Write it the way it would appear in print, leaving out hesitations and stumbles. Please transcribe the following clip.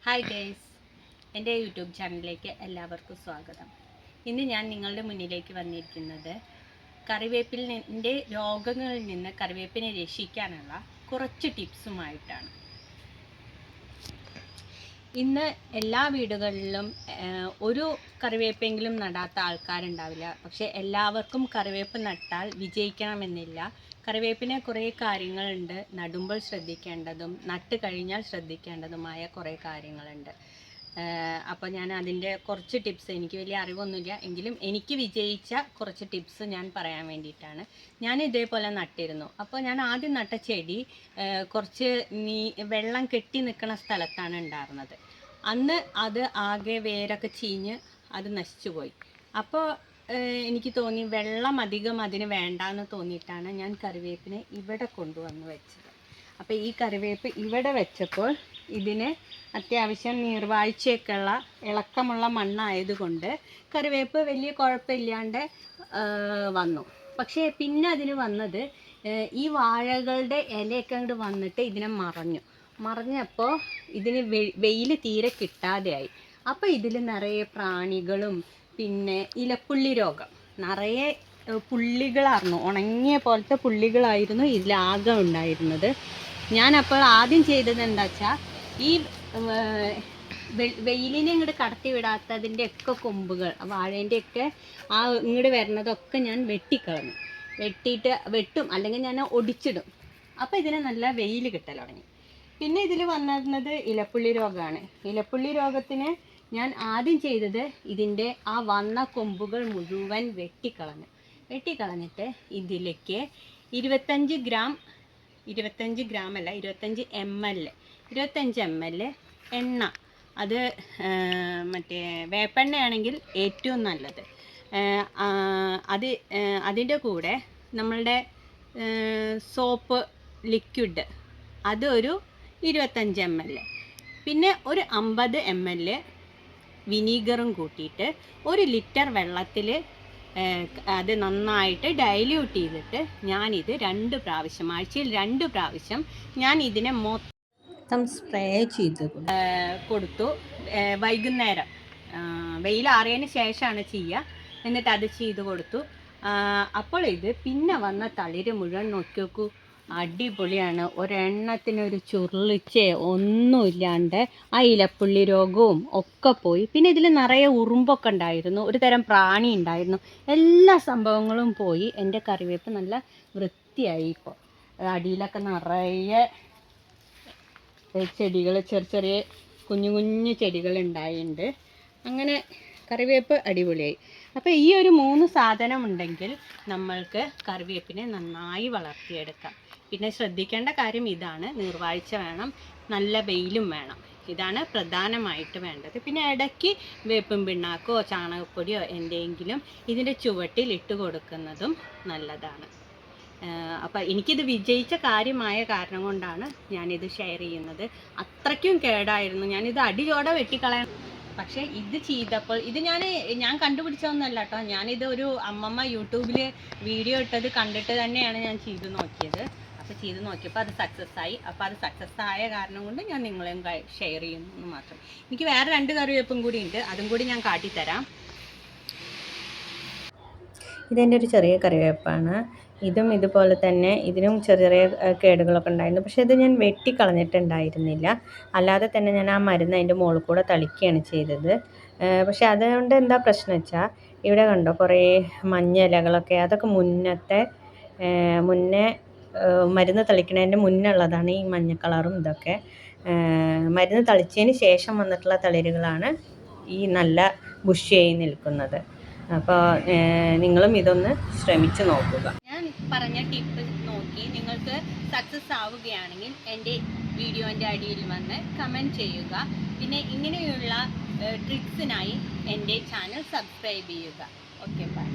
Hi guys, എൻ്റെ YouTube ചാനലിലേക്ക് എല്ലാവർക്കും സ്വാഗതം. ഇന്ന് ഞാൻ നിങ്ങളുടെ മുന്നിലേക്ക് വന്നിരിക്കുന്നത് കറിവേപ്പിലിൻ്റെ രോഗങ്ങളിൽ നിന്ന് കറിവേപ്പിനെ രക്ഷിക്കാനുള്ള കുറച്ച് ടിപ്സുമായിട്ടാണ്. ഇന്ന് എല്ലാ വീടുകളിലും ഒരു കറിവേപ്പെങ്കിലും നടാത്ത ആൾക്കാരുണ്ടാവില്ല. പക്ഷേ എല്ലാവർക്കും കറിവേപ്പ് നട്ടാൽ വിജയിക്കണമെന്നില്ല. കറിവേപ്പിന് കുറേ കാര്യങ്ങളുണ്ട്. നടുമ്പോൾ ശ്രദ്ധിക്കേണ്ടതും നട്ട് കഴിഞ്ഞാൽ ശ്രദ്ധിക്കേണ്ടതുമായ കുറേ കാര്യങ്ങളുണ്ട്. അപ്പോൾ ഞാൻ അതിൻ്റെ കുറച്ച് ടിപ്സ്, എനിക്ക് വലിയ അറിവൊന്നുമില്ല എങ്കിലും എനിക്ക് വിജയിച്ച കുറച്ച് ടിപ്സ് ഞാൻ പറയാൻ വേണ്ടിയിട്ടാണ്. ഞാൻ ഇതേപോലെ നട്ടിരുന്നു. അപ്പോൾ ഞാൻ ആദ്യം നട്ട ചെടി കുറച്ച് വെള്ളം കെട്ടി നിൽക്കുന്ന സ്ഥലത്താണ് ഉണ്ടായിരുന്നത്. അന്ന് അത് ആകെ വേരൊക്കെ ചീഞ്ഞ് അത് നശിച്ചു പോയി. അപ്പോൾ എനിക്ക് തോന്നി വെള്ളം അധികം അതിന് വേണ്ടാന്ന് തോന്നിയിട്ടാണ് ഞാൻ കറിവേപ്പിനെ ഇവിടെ കൊണ്ടുവന്ന് വെച്ചത്. അപ്പോൾ ഈ കറിവേപ്പ് ഇവിടെ വെച്ചപ്പോൾ ഇതിന് അത്യാവശ്യം നീർവാഴ്ചയൊക്കെയുള്ള ഇളക്കമുള്ള മണ്ണായതുകൊണ്ട് കറിവേപ്പ് വലിയ കുഴപ്പമില്ലാണ്ട് വന്നു. പക്ഷേ പിന്നെ അതിന് വന്നത് ഈ വാഴകളുടെ ഇലയൊക്കെ അങ്ങോട്ട് വന്നിട്ട് ഇതിനെ മറഞ്ഞപ്പോൾ ഇതിന് വെയിൽ തീരെ കിട്ടാതെയായി. അപ്പോൾ ഇതിൽ നിറയെ പ്രാണികളും പിന്നെ ഇലപ്പുള്ളി രോഗം, നിറയെ പുള്ളികളായിരുന്നു, ഉണങ്ങിയ പോലത്തെ പുള്ളികളായിരുന്നു ഇതിലാകെ ഉണ്ടായിരുന്നത്. ഞാനപ്പോൾ ആദ്യം ചെയ്തത് എന്താ വെച്ചാൽ ഈ വെയിലിനെ ഇങ്ങോട്ട് കടത്തി വിടാത്തതിൻ്റെ ഒക്കെ കൊമ്പുകൾ, വാഴേൻ്റെ ഒക്കെ ആ ഇങ്ങോട്ട് വരുന്നതൊക്കെ ഞാൻ വെട്ടും, അല്ലെങ്കിൽ ഞാൻ ഒടിച്ചിടും. അപ്പോൾ ഇതിന് നല്ല വെയിൽ കിട്ടൽ തുടങ്ങി. പിന്നെ ഇതിൽ വന്നിരുന്നത് ഇലപ്പുള്ളി രോഗമാണ്. ഇലപ്പുള്ളി രോഗത്തിന് ഞാൻ ആദ്യം ചെയ്തത് ഇതിൻ്റെ ആ വന്ന കൊമ്പുകൾ മുഴുവൻ വെട്ടിക്കളഞ്ഞിട്ട് ഇതിലേക്ക് 25 ml എണ്ണ, അത് മറ്റേ വേപ്പെണ്ണയാണെങ്കിൽ ഏറ്റവും നല്ലത്. അതിൻ്റെ കൂടെ നമ്മളുടെ സോപ്പ് ലിക്വിഡ് അത് ഒരു 25 ml, പിന്നെ ഒരു 50 ml വിനീഗറും കൂട്ടിയിട്ട് 1 ലിറ്റർ വെള്ളത്തിൽ അത് നന്നായിട്ട് ഡൈല്യൂട്ട് ചെയ്തിട്ട് ഞാനിത് 2 പ്രാവശ്യം, ആഴ്ചയിൽ 2 പ്രാവശ്യം ഞാൻ ഇതിനെ മൊത്തം സ്പ്രേ ചെയ്ത് കൊടുത്തു. വൈകുന്നേരം വെയിലാറിയതിന് ശേഷമാണ് ചെയ്യുക. എന്നിട്ട് അത് ചെയ്ത് കൊടുത്തു. അപ്പോൾ ഇത് പിന്നെ വന്ന തളിര് മുഴുവൻ നോക്കി നോക്കൂ, അടിപൊളിയാണ്. ഒരെണ്ണത്തിനൊരു ചുരുളിച്ചേ ഒന്നുമില്ലാണ്ട് ആ ഇലപ്പുള്ളി രോഗവും ഒക്കെ പോയി. പിന്നെ ഇതിൽ നിറയെ ഉറുമ്പൊക്കെ ഉണ്ടായിരുന്നു, ഒരു തരം പ്രാണി ഉണ്ടായിരുന്നു. എല്ലാ സംഭവങ്ങളും പോയി. എൻ്റെ കറിവേപ്പ് നല്ല വൃത്തിയായി. ഇപ്പോൾ അടിയിലൊക്കെ നിറയെ ചെടികൾ, ചെറിയ കുഞ്ഞു ചെടികൾ ഉണ്ടായിട്ടുണ്ട്. അങ്ങനെ കറിവേപ്പ് അടിപൊളിയായി. അപ്പോൾ ഈ ഒരു 3 സാധനം ഉണ്ടെങ്കിൽ നമ്മൾക്ക് കറിവേപ്പിനെ നന്നായി വളർത്തിയെടുക്കാം. പിന്നെ ശ്രദ്ധിക്കേണ്ട കാര്യം ഇതാണ്, നീർവാഴ്ച വേണം, നല്ല വെയിലും വേണം. ഇതാണ് പ്രധാനമായിട്ട് വേണ്ടത്. പിന്നെ ഇടയ്ക്ക് വേപ്പും പിണ്ണാക്കോ ചാണകപ്പൊടിയോ എന്തെങ്കിലും ഇതിൻ്റെ ചുവട്ടിൽ ഇട്ട് കൊടുക്കുന്നതും നല്ലതാണ്. അപ്പോൾ എനിക്കിത് വിജയിച്ച കാര്യമായ കാരണം കൊണ്ടാണ് ഞാനിത് ഷെയർ ചെയ്യുന്നത്. അത്രയ്ക്കും കേടായിരുന്നു, ഞാനിത് അടിയോടെ വെട്ടിക്കളയാൻ. പക്ഷേ ഇത് ചെയ്തപ്പോൾ ഇത് ഞാൻ കണ്ടുപിടിച്ചതൊന്നുമല്ല കേട്ടോ. ഞാനിത് ഒരു അമ്മമ്മ യൂട്യൂബിൽ വീഡിയോ ഇട്ടത് കണ്ടിട്ട് തന്നെയാണ് ഞാൻ ചെയ്ത് നോക്കിയത്. അപ്പോൾ ചെയ്ത് നോക്കിയപ്പോൾ അത് സക്സസ് ആയി. അപ്പോൾ അത് സക്സസ് ആയ കാരണം കൊണ്ട് ഞാൻ നിങ്ങളെയും ഷെയർ ചെയ്യുന്നു മാത്രം. എനിക്ക് വേറെ 2 കറിവേപ്പും കൂടി ഉണ്ട്, അതും കൂടി ഞാൻ കാട്ടിത്തരാം. ഇതെൻ്റെ ഒരു ചെറിയ കറിവേപ്പാണ്. ഇതും ഇതുപോലെ തന്നെ, ഇതിനും ചെറിയ കേടുകളൊക്കെ ഉണ്ടായിരുന്നു. പക്ഷേ ഇത് ഞാൻ വെട്ടിക്കളഞ്ഞിട്ടുണ്ടായിരുന്നില്ല. അല്ലാതെ തന്നെ ഞാൻ ആ മരുന്ന് അതിൻ്റെ മുകളിൽ കൂടെ തളിക്കുകയാണ് ചെയ്തത്. പക്ഷേ അതുകൊണ്ട് എന്താ പ്രശ്നം വെച്ചാൽ ഇവിടെ കണ്ടോ കുറേ മഞ്ഞ ഇലകളൊക്കെ, അതൊക്കെ മുന്നേ മരുന്ന് തളിക്കുന്നതിൻ്റെ മുന്നേ ഉള്ളതാണ്. ഈ മഞ്ഞ കളറും ഇതൊക്കെ മരുന്ന് തളിച്ചതിന് ശേഷം വന്നിട്ടുള്ള തളിരുകളാണ് ഈ നല്ല ബുഷിയായി നിൽക്കുന്നത്. അപ്പോൾ നിങ്ങളും ഇതൊന്ന് ശ്രമിച്ചു നോക്കുക. ഞാൻ പറഞ്ഞ ടിപ്പ് നോക്കി നിങ്ങൾക്ക് സക്സസ് ആവുകയാണെങ്കിൽ എൻ്റെ വീഡിയോൻ്റെ അടിയിൽ വന്ന് കമൻറ്റ് ചെയ്യുക. പിന്നെ ഇങ്ങനെയുള്ള ട്രിക്സിനായി എൻ്റെ ചാനൽ സബ്സ്ക്രൈബ് ചെയ്യുക. Okay, by.